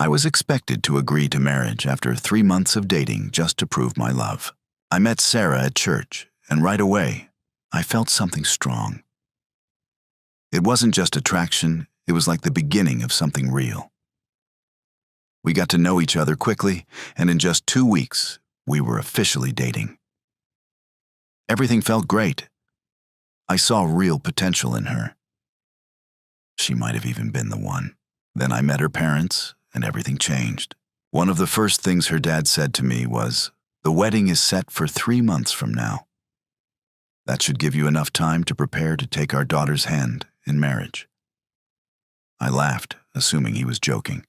I was expected to agree to marriage after 3 months of dating just to prove my love. I met Sarah at church, and right away, I felt something strong. It wasn't just attraction, it was like the beginning of something real. We got to know each other quickly, and in just 2 weeks, we were officially dating. Everything felt great. I saw real potential in her. She might have even been the one. Then I met her parents, and everything changed. One of the first things her dad said to me was, "The wedding is set for 3 months from now. That should give you enough time to prepare to take our daughter's hand in marriage." I laughed, assuming he was joking.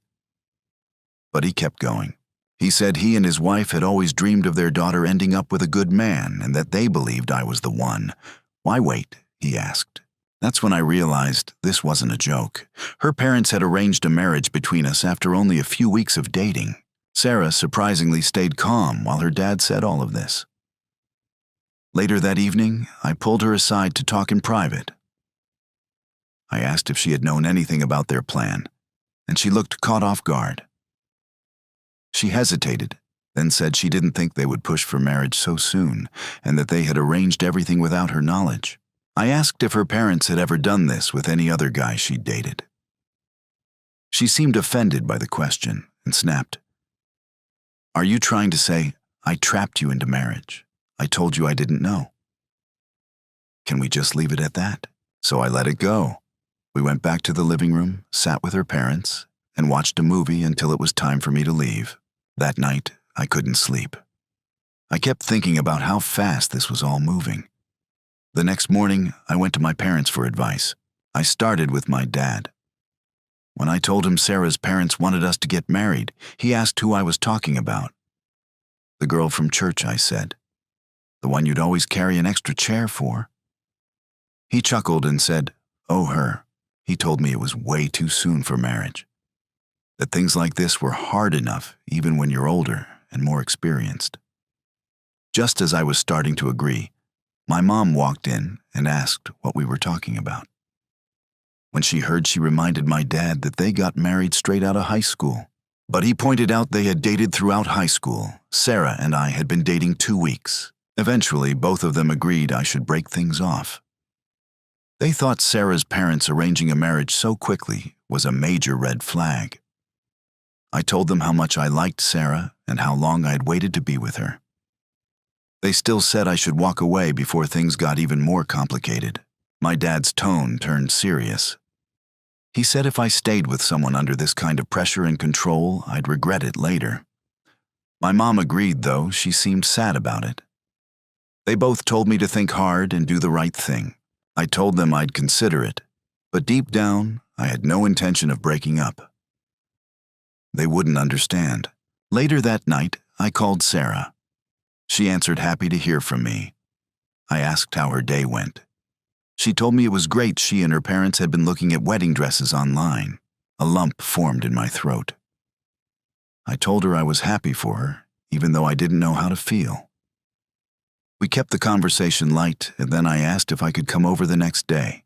But he kept going. He said he and his wife had always dreamed of their daughter ending up with a good man and that they believed I was the one. "Why wait?" he asked. That's when I realized this wasn't a joke. Her parents had arranged a marriage between us after only a few weeks of dating. Sarah surprisingly stayed calm while her dad said all of this. Later that evening, I pulled her aside to talk in private. I asked if she had known anything about their plan, and she looked caught off guard. She hesitated, then said she didn't think they would push for marriage so soon, and that they had arranged everything without her knowledge. I asked if her parents had ever done this with any other guy she'd dated. She seemed offended by the question and snapped, "Are you trying to say, I trapped you into marriage? I told you I didn't know." Can we just leave it at that? So I let it go. We went back to the living room, sat with her parents, and watched a movie until it was time for me to leave. That night, I couldn't sleep. I kept thinking about how fast this was all moving. The next morning, I went to my parents for advice. I started with my dad. When I told him Sarah's parents wanted us to get married, he asked who I was talking about. "The girl from church," I said. "The one you'd always carry an extra chair for." He chuckled and said, "Oh, her." He told me it was way too soon for marriage. That things like this were hard enough even when you're older and more experienced. Just as I was starting to agree, my mom walked in and asked what we were talking about. When she heard, she reminded my dad that they got married straight out of high school. But he pointed out they had dated throughout high school. Sarah and I had been dating 2 weeks. Eventually, both of them agreed I should break things off. They thought Sarah's parents arranging a marriage so quickly was a major red flag. I told them how much I liked Sarah and how long I had waited to be with her. They still said I should walk away before things got even more complicated. My dad's tone turned serious. He said if I stayed with someone under this kind of pressure and control, I'd regret it later. My mom agreed, though she seemed sad about it. They both told me to think hard and do the right thing. I told them I'd consider it, but deep down, I had no intention of breaking up. They wouldn't understand. Later that night, I called Sarah. She answered, happy to hear from me. I asked how her day went. She told me it was great. She and her parents had been looking at wedding dresses online. A lump formed in my throat. I told her I was happy for her, even though I didn't know how to feel. We kept the conversation light, and then I asked if I could come over the next day.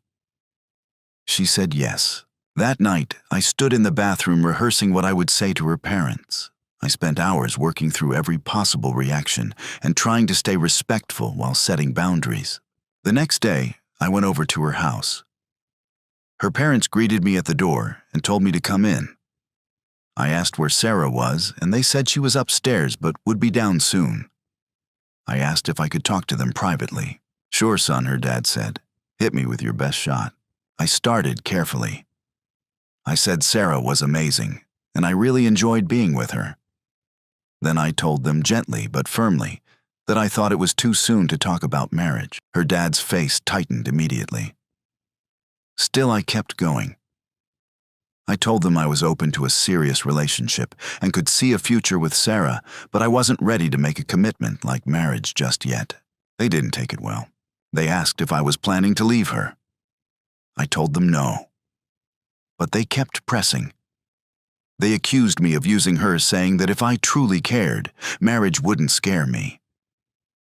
She said yes. That night, I stood in the bathroom rehearsing what I would say to her parents. I spent hours working through every possible reaction and trying to stay respectful while setting boundaries. The next day, I went over to her house. Her parents greeted me at the door and told me to come in. I asked where Sarah was, and they said she was upstairs but would be down soon. I asked if I could talk to them privately. "Sure, son," her dad said. "Hit me with your best shot." I started carefully. I said Sarah was amazing, and I really enjoyed being with her. Then I told them gently but firmly that I thought it was too soon to talk about marriage. Her dad's face tightened immediately. Still, I kept going. I told them I was open to a serious relationship and could see a future with Sarah, but I wasn't ready to make a commitment like marriage just yet. They didn't take it well. They asked if I was planning to leave her. I told them no. But they kept pressing. They accused me of using her, saying that if I truly cared, marriage wouldn't scare me.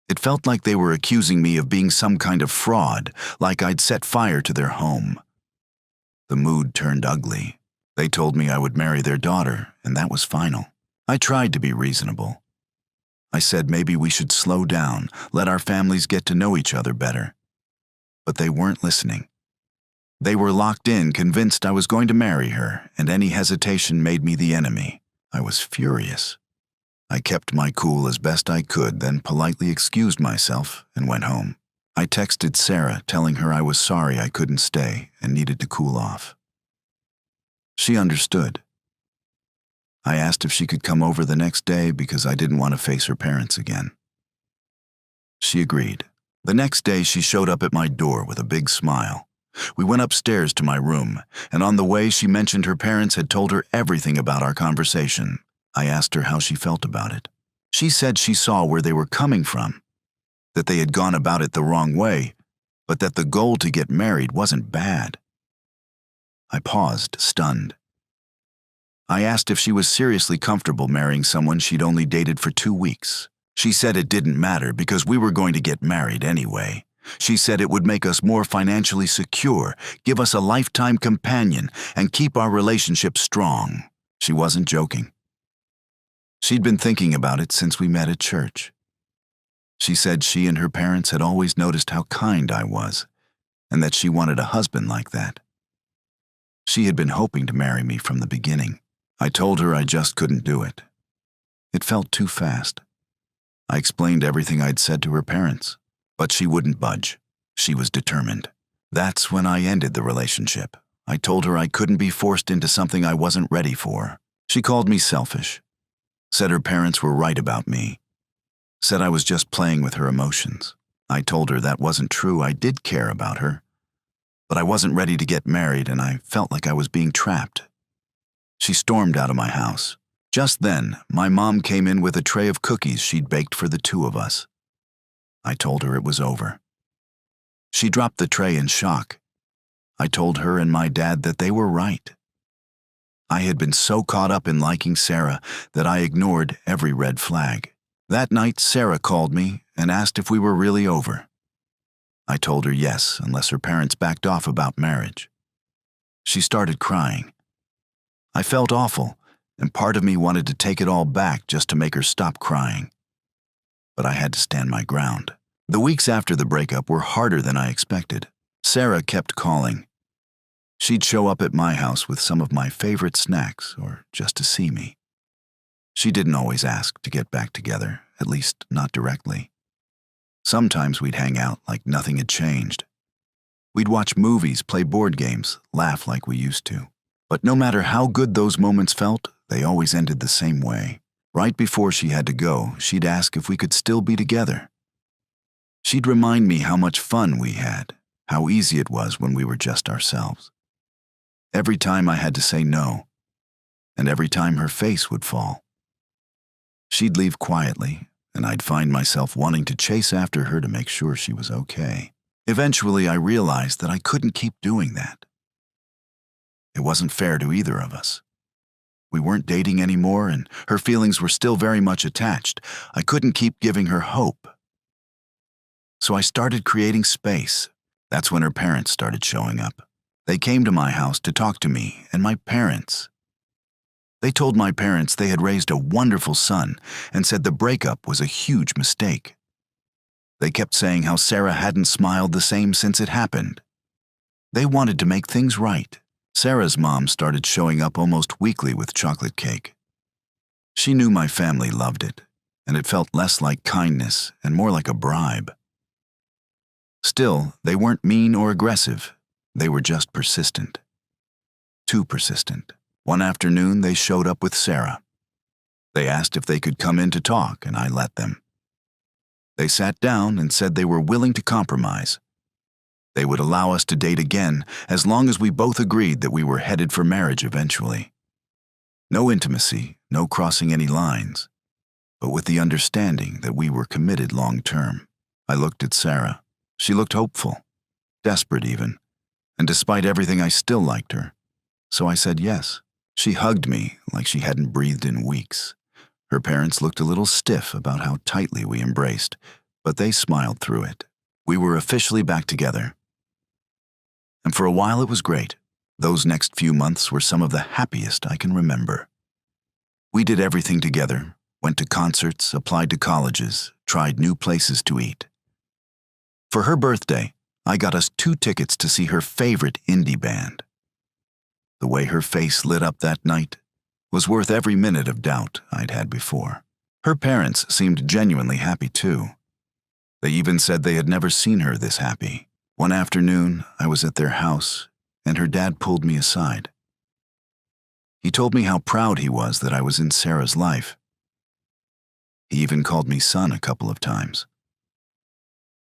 It felt like they were accusing me of being some kind of fraud, like I'd set fire to their home. The mood turned ugly. They told me I would marry their daughter, and that was final. I tried to be reasonable. I said maybe we should slow down, let our families get to know each other better. But they weren't listening. They were locked in, convinced I was going to marry her, and any hesitation made me the enemy. I was furious. I kept my cool as best I could, then politely excused myself and went home. I texted Sarah, telling her I was sorry I couldn't stay and needed to cool off. She understood. I asked if she could come over the next day because I didn't want to face her parents again. She agreed. The next day, she showed up at my door with a big smile. We went upstairs to my room, and on the way, she mentioned her parents had told her everything about our conversation. I asked her how she felt about it. She said she saw where they were coming from, that they had gone about it the wrong way, but that the goal to get married wasn't bad. I paused, stunned. I asked if she was seriously comfortable marrying someone she'd only dated for 2 weeks. She said it didn't matter because we were going to get married anyway. She said it would make us more financially secure, give us a lifetime companion, and keep our relationship strong. She wasn't joking. She'd been thinking about it since we met at church. She said she and her parents had always noticed how kind I was, and that she wanted a husband like that. She had been hoping to marry me from the beginning. I told her I just couldn't do it. It felt too fast. I explained everything I'd said to her parents, but she wouldn't budge. She was determined. That's when I ended the relationship. I told her I couldn't be forced into something I wasn't ready for. She called me selfish, said her parents were right about me, said I was just playing with her emotions. I told her that wasn't true. I did care about her, but I wasn't ready to get married, and I felt like I was being trapped. She stormed out of my house. Just then, my mom came in with a tray of cookies she'd baked for the 2 of us. I told her it was over. She dropped the tray in shock. I told her and my dad that they were right. I had been so caught up in liking Sarah that I ignored every red flag. That night, Sarah called me and asked if we were really over. I told her yes, unless her parents backed off about marriage. She started crying. I felt awful, and part of me wanted to take it all back just to make her stop crying. But I had to stand my ground. The weeks after the breakup were harder than I expected. Sarah kept calling. She'd show up at my house with some of my favorite snacks, or just to see me. She didn't always ask to get back together, at least not directly. Sometimes we'd hang out like nothing had changed. We'd watch movies, play board games, laugh like we used to. But no matter how good those moments felt, they always ended the same way. Right before she had to go, she'd ask if we could still be together. She'd remind me how much fun we had, how easy it was when we were just ourselves. Every time I had to say no, and every time her face would fall. She'd leave quietly, and I'd find myself wanting to chase after her to make sure she was okay. Eventually, I realized that I couldn't keep doing that. It wasn't fair to either of us. We weren't dating anymore, and her feelings were still very much attached. I couldn't keep giving her hope. So I started creating space. That's when her parents started showing up. They came to my house to talk to me and my parents. They told my parents they had raised a wonderful son and said the breakup was a huge mistake. They kept saying how Sarah hadn't smiled the same since it happened. They wanted to make things right. Sarah's mom started showing up almost weekly with chocolate cake. She knew my family loved it, and it felt less like kindness and more like a bribe. Still, they weren't mean or aggressive. They were just persistent. Too persistent. One afternoon, they showed up with Sarah. They asked if they could come in to talk, and I let them. They sat down and said they were willing to compromise. They would allow us to date again as long as we both agreed that we were headed for marriage eventually. No intimacy, no crossing any lines, but with the understanding that we were committed long-term. I looked at Sarah. She looked hopeful, desperate even, and despite everything I still liked her. So I said yes. She hugged me like she hadn't breathed in weeks. Her parents looked a little stiff about how tightly we embraced, but they smiled through it. We were officially back together. And for a while it was great. Those next few months were some of the happiest I can remember. We did everything together, went to concerts, applied to colleges, tried new places to eat. For her birthday, I got us 2 tickets to see her favorite indie band. The way her face lit up that night was worth every minute of doubt I'd had before. Her parents seemed genuinely happy too. They even said they had never seen her this happy. One afternoon, I was at their house, and her dad pulled me aside. He told me how proud he was that I was in Sarah's life. He even called me son a couple of times.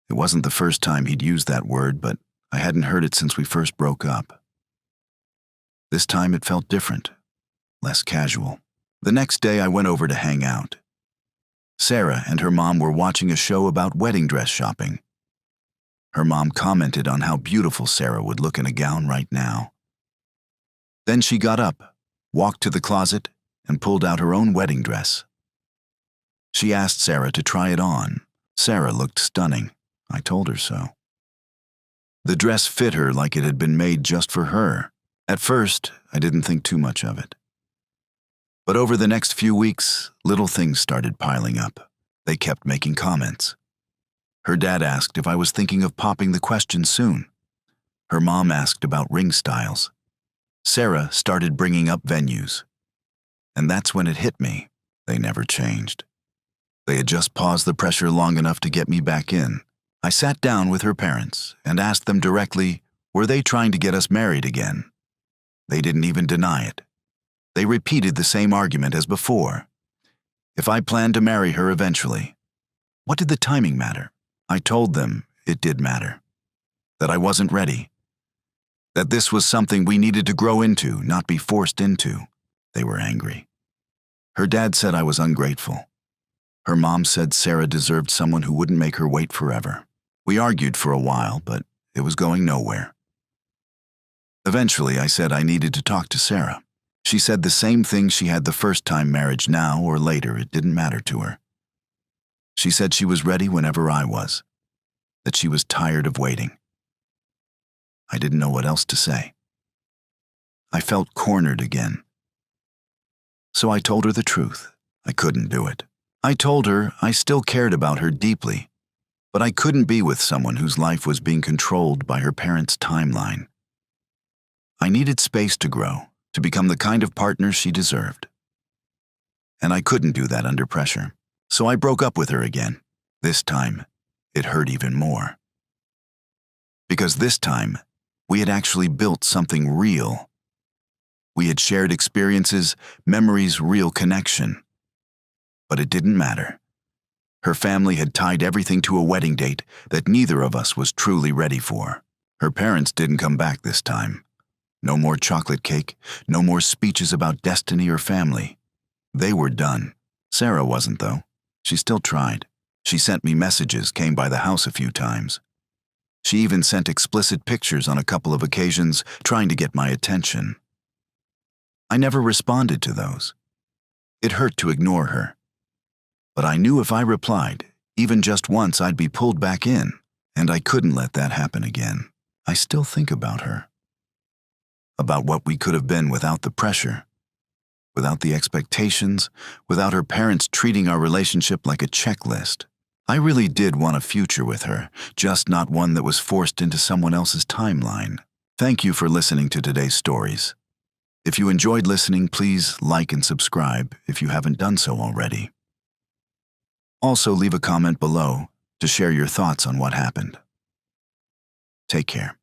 It wasn't the first time he'd used that word, but I hadn't heard it since we first broke up. This time it felt different, less casual. The next day I went over to hang out. Sarah and her mom were watching a show about wedding dress shopping. Her mom commented on how beautiful Sarah would look in a gown right now. Then she got up, walked to the closet, and pulled out her own wedding dress. She asked Sarah to try it on. Sarah looked stunning. I told her so. The dress fit her like it had been made just for her. At first, I didn't think too much of it. But over the next few weeks, little things started piling up. They kept making comments. Her dad asked if I was thinking of popping the question soon. Her mom asked about ring styles. Sarah started bringing up venues. And that's when it hit me. They never changed. They had just paused the pressure long enough to get me back in. I sat down with her parents and asked them directly, were they trying to get us married again? They didn't even deny it. They repeated the same argument as before. If I planned to marry her eventually, what did the timing matter? I told them it did matter. That I wasn't ready. That this was something we needed to grow into, not be forced into. They were angry. Her dad said I was ungrateful. Her mom said Sarah deserved someone who wouldn't make her wait forever. We argued for a while, but it was going nowhere. Eventually, I said I needed to talk to Sarah. She said the same thing she had the first time marriage. Now or later, it didn't matter to her. She said she was ready whenever I was, that she was tired of waiting. I didn't know what else to say. I felt cornered again. So I told her the truth. I couldn't do it. I told her I still cared about her deeply, but I couldn't be with someone whose life was being controlled by her parents' timeline. I needed space to grow, to become the kind of partner she deserved. And I couldn't do that under pressure. So I broke up with her again. This time, it hurt even more. Because this time, we had actually built something real. We had shared experiences, memories, real connection. But it didn't matter. Her family had tied everything to a wedding date that neither of us was truly ready for. Her parents didn't come back this time. No more chocolate cake, no more speeches about destiny or family. They were done. Sarah wasn't, though. She still tried. She sent me messages, came by the house a few times. She even sent explicit pictures on a couple of occasions, trying to get my attention. I never responded to those. It hurt to ignore her. But I knew if I replied, even just once, I'd be pulled back in, and I couldn't let that happen again. I still think about her. About what we could have been without the pressure, without the expectations, without her parents treating our relationship like a checklist. I really did want a future with her, just not one that was forced into someone else's timeline. Thank you for listening to today's stories. If you enjoyed listening, please like and subscribe if you haven't done so already. Also, leave a comment below to share your thoughts on what happened. Take care.